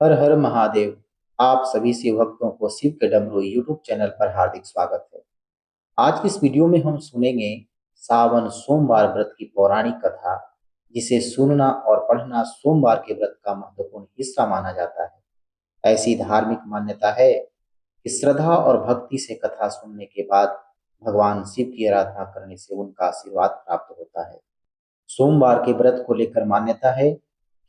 हर हर महादेव। आप सभी शिव भक्तों को शिव के डमरू यूट्यूब चैनल पर हार्दिक स्वागत है। आज की इस वीडियो में हम सुनेंगे सावन सोमवार व्रत की पौराणिक कथा, जिसे सुनना और पढ़ना सोमवार के व्रत का महत्वपूर्ण हिस्सा माना जाता है। ऐसी धार्मिक मान्यता है कि श्रद्धा और भक्ति से कथा सुनने के बाद भगवान शिव की आराधना करने से उनका आशीर्वाद प्राप्त होता है। सोमवार के व्रत को लेकर मान्यता है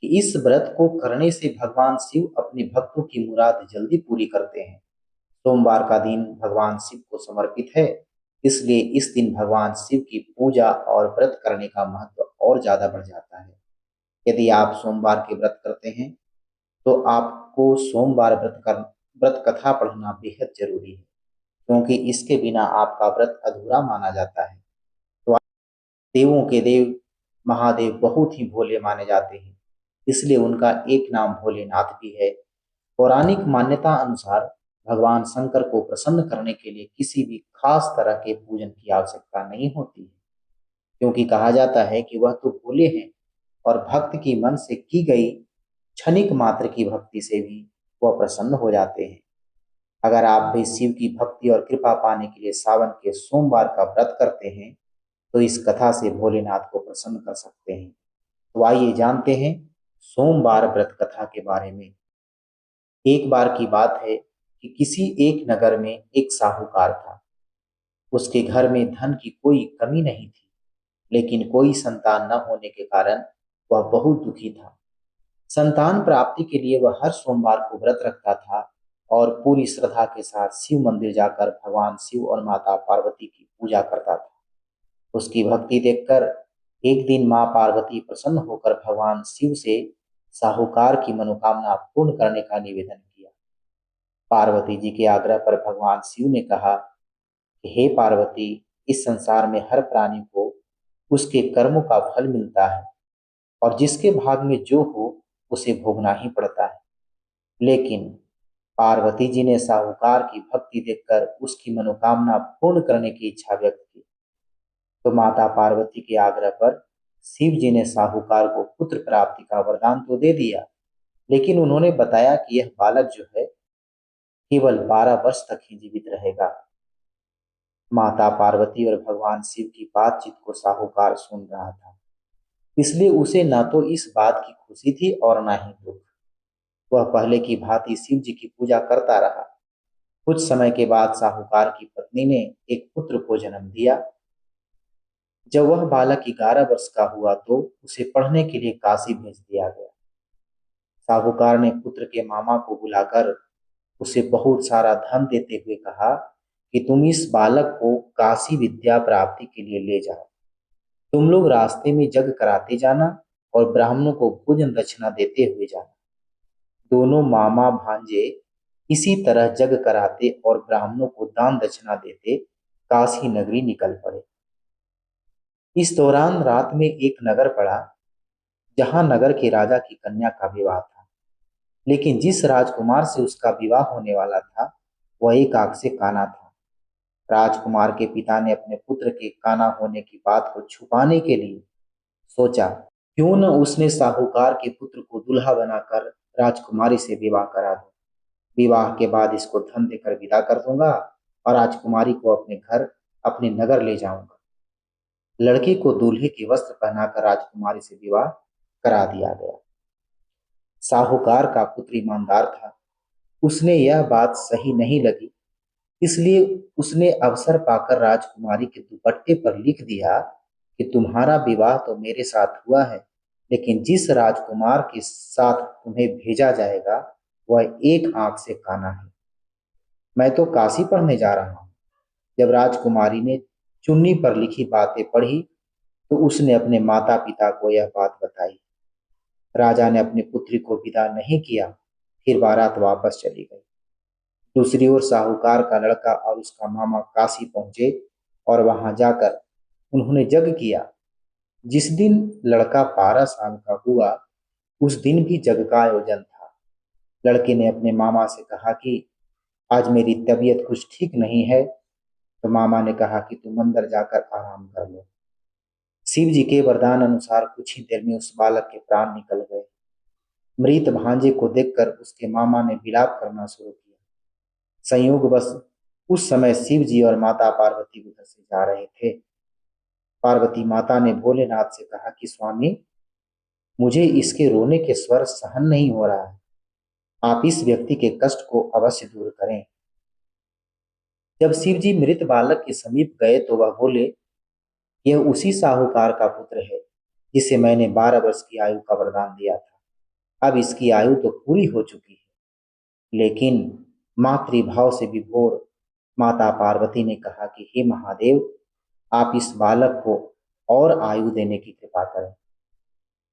कि इस व्रत को करने से भगवान शिव अपने भक्तों की मुराद जल्दी पूरी करते हैं। सोमवार का दिन भगवान शिव को समर्पित है, इसलिए इस दिन भगवान शिव की पूजा और व्रत करने का महत्व और ज्यादा बढ़ जाता है। यदि आप सोमवार के व्रत करते हैं तो आपको सोमवार व्रत कथा पढ़ना बेहद जरूरी है, क्योंकि इसके बिना आपका व्रत अधूरा माना जाता है। तो देवों के देव महादेव बहुत ही भोले माने जाते हैं, इसलिए उनका एक नाम भोलेनाथ भी है। पौराणिक मान्यता अनुसार भगवान शंकर को प्रसन्न करने के लिए किसी भी खास तरह के पूजन की आवश्यकता नहीं होती है, क्योंकि कहा जाता है कि वह तो भोले हैं और भक्त की मन से की गई क्षणिक मात्र की भक्ति से भी वह प्रसन्न हो जाते हैं। अगर आप भी शिव की भक्ति और कृपा पाने के लिए सावन के सोमवार का व्रत करते हैं तो इस कथा से भोलेनाथ को प्रसन्न कर सकते हैं। तो आइए जानते हैं सोमवार व्रत कथा के बारे में। एक बार की बात है कि किसी एक नगर में एक साहूकार था। उसके घर में धन की कोई कमी नहीं थी, लेकिन कोई संतान न होने के कारण वह बहुत दुखी था। संतान प्राप्ति के लिए वह हर सोमवार को व्रत रखता था और पूरी श्रद्धा के साथ शिव मंदिर जाकर भगवान शिव और माता पार्वती की पूजा करता था। उसकी भक्ति देखकर एक दिन मां पार्वती प्रसन्न होकर भगवान शिव से साहूकार की मनोकामना पूर्ण करने का निवेदन किया। पार्वती जी के आग्रह पर भगवान शिव ने कहा कि हे पार्वती, इस संसार में हर प्राणी को उसके कर्मों का फल मिलता है और जिसके भाग में जो हो उसे भोगना ही पड़ता है। लेकिन पार्वती जी ने साहूकार की भक्ति देखकर उसकी मनोकामना पूर्ण करने की इच्छा व्यक्त की। तो माता पार्वती के आग्रह पर शिव जी ने साहूकार को पुत्र प्राप्ति का वरदान तो दे दिया, लेकिन उन्होंने बताया कि यह बालक जो है केवल 12 वर्ष तक ही जीवित रहेगा। माता पार्वती और भगवान शिव की बातचीत को साहूकार सुन रहा था, इसलिए उसे न तो इस बात की खुशी थी और न ही दुख। वह पहले की भांति शिव जी की पूजा करता रहा। कुछ समय के बाद साहूकार की पत्नी ने एक पुत्र को जन्म दिया। जब वह बालक 11 वर्ष का हुआ तो उसे पढ़ने के लिए काशी भेज दिया गया। साहूकार ने पुत्र के मामा को बुलाकर उसे बहुत सारा धन देते हुए कहा कि तुम इस बालक को काशी विद्या प्राप्ति के लिए ले जाओ। तुम लोग रास्ते में यज्ञ कराते जाना और ब्राह्मणों को भोजन दक्षिणा देते हुए जाना। दोनों मामा भांजे इसी तरह यज्ञ कराते और ब्राह्मणों को दान दक्षिणा देते काशी नगरी निकल पड़े। इस दौरान रात में एक नगर पड़ा, जहां नगर के राजा की कन्या का विवाह था। लेकिन जिस राजकुमार से उसका विवाह होने वाला था वह एक आंख से काना था। राजकुमार के पिता ने अपने पुत्र के काना होने की बात को छुपाने के लिए सोचा, क्यों न उसने साहूकार के पुत्र को दूल्हा बनाकर राजकुमारी से विवाह करा दो। विवाह के बाद इसको धन देकर विदा कर दूंगा और राजकुमारी को अपने घर, अपने नगर ले जाऊंगा। लड़की को दूल्हे के वस्त्र पहनाकर राजकुमारी से विवाह करा दिया गया। साहूकार का पुत्र ईमानदार था, उसने यह बात सही नहीं लगी, इसलिए उसने अवसर पाकर राजकुमारी के दुपट्टे पर लिख दिया कि तुम्हारा विवाह तो मेरे साथ हुआ है, लेकिन जिस राजकुमार के साथ तुम्हें भेजा जाएगा वह एक आंख से काना है। मैं तो काशी पढ़ने जा रहा हूँ। जब राजकुमारी ने चुन्नी पर लिखी बातें पढ़ी तो उसने अपने माता पिता को यह बात बताई। राजा ने अपनी पुत्री को विदा नहीं किया, फिर बारात वापस चली गई। दूसरी ओर साहूकार का लड़का और उसका मामा काशी पहुंचे और वहां जाकर उन्होंने यज्ञ किया। जिस दिन लड़का 12 साल का हुआ उस दिन भी यज्ञ का आयोजन था। लड़के ने अपने मामा से कहा कि आज मेरी तबीयत कुछ ठीक नहीं है। तो मामा ने कहा कि तुम अंदर जाकर आराम कर लो। शिव जी के वरदान अनुसार कुछ ही देर में उस बालक के प्राण निकल गए। मृत भांजे को देखकर उसके मामा ने विलाप करना शुरू किया। संयोगवश उस समय शिव जी और माता पार्वती उधर से जा रहे थे। पार्वती माता ने भोलेनाथ से कहा कि स्वामी, मुझे इसके रोने के स्वर सहन नहीं हो रहा है, आप इस व्यक्ति के कष्ट को अवश्य दूर करें। जब शिव जी मृत बालक के समीप गए तो वह बोले, यह उसी साहूकार का पुत्र है जिसे मैंने 12 वर्ष की आयु का वरदान दिया था। अब इसकी आयु तो पूरी हो चुकी है। लेकिन मातृभाव से विभोर माता पार्वती ने कहा कि हे महादेव, आप इस बालक को और आयु देने की कृपा करें,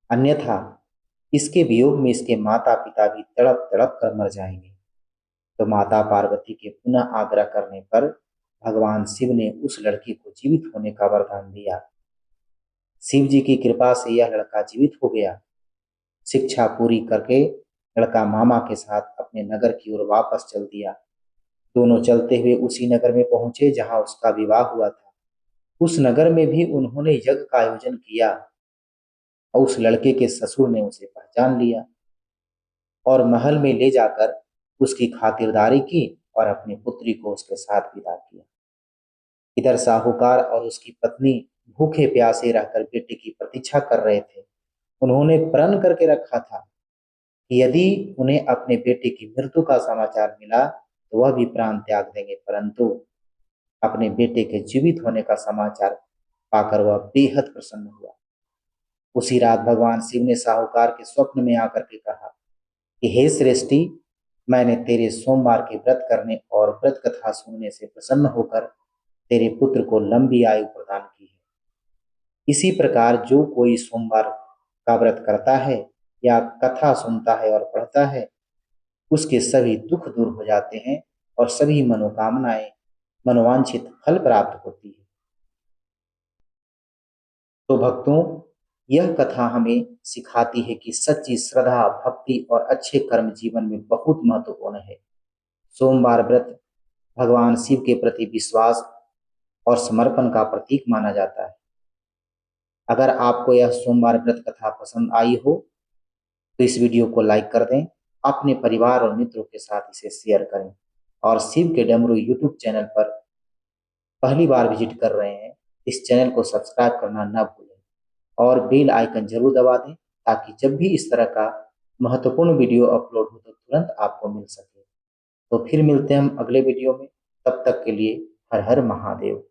अन्यथा इसके वियोग में इसके माता पिता भी तड़प तड़प कर मर जाएंगे। तो माता पार्वती के पुनः आग्रह करने पर भगवान शिव ने उस लड़के को जीवित होने का वरदान दिया। शिव जी की कृपा से यह लड़का जीवित हो गया। शिक्षा पूरी करके लड़का मामा के साथ अपने नगर की ओर वापस चल दिया। दोनों चलते हुए उसी नगर में पहुंचे जहां उसका विवाह हुआ था। उस नगर में भी उन्होंने यज्ञ का आयोजन किया और उस लड़के के ससुर ने उसे पहचान लिया और महल में ले जाकर उसकी खातिरदारी की और अपनी पुत्री को उसके साथ विदा किया। इधर साहूकार और उसकी पत्नी भूखे प्यासे रहकर बेटे की प्रतीक्षा कर रहे थे। उन्होंने प्रण करके रखा था कि यदि उन्हें अपने बेटे की मृत्यु का समाचार मिला तो वह भी प्राण त्याग देंगे, परंतु अपने बेटे के जीवित होने का समाचार पाकर वह बेहद प्रसन्न हुआ। उसी रात भगवान शिव ने साहूकार के स्वप्न में आकर के कहा कि हे श्रेष्ठी, मैंने तेरे सोमवार के व्रत करने और व्रत कथा सुनने से प्रसन्न होकर तेरे पुत्र को लंबी आयु प्रदान की है। इसी प्रकार जो कोई सोमवार का व्रत करता है या कथा सुनता है और पढ़ता है, उसके सभी दुख दूर हो जाते हैं और सभी मनोकामनाएं, मनोवांछित फल प्राप्त होती है। तो भक्तों, यह कथा हमें सिखाती है कि सच्ची श्रद्धा, भक्ति और अच्छे कर्म जीवन में बहुत महत्वपूर्ण है। सोमवार व्रत भगवान शिव के प्रति विश्वास और समर्पण का प्रतीक माना जाता है। अगर आपको यह सोमवार व्रत कथा पसंद आई हो तो इस वीडियो को लाइक कर दें, अपने परिवार और मित्रों के साथ इसे शेयर करें और शिव के डमरू यूट्यूब चैनल पर पहली बार विजिट कर रहे हैं, इस चैनल को सब्सक्राइब करना न भूलें और बेल आइकन जरूर दबा दें ताकि जब भी इस तरह का महत्वपूर्ण वीडियो अपलोड हो तो तुरंत आपको मिल सके। तो फिर मिलते हैं हम अगले वीडियो में, तब तक के लिए हर हर महादेव।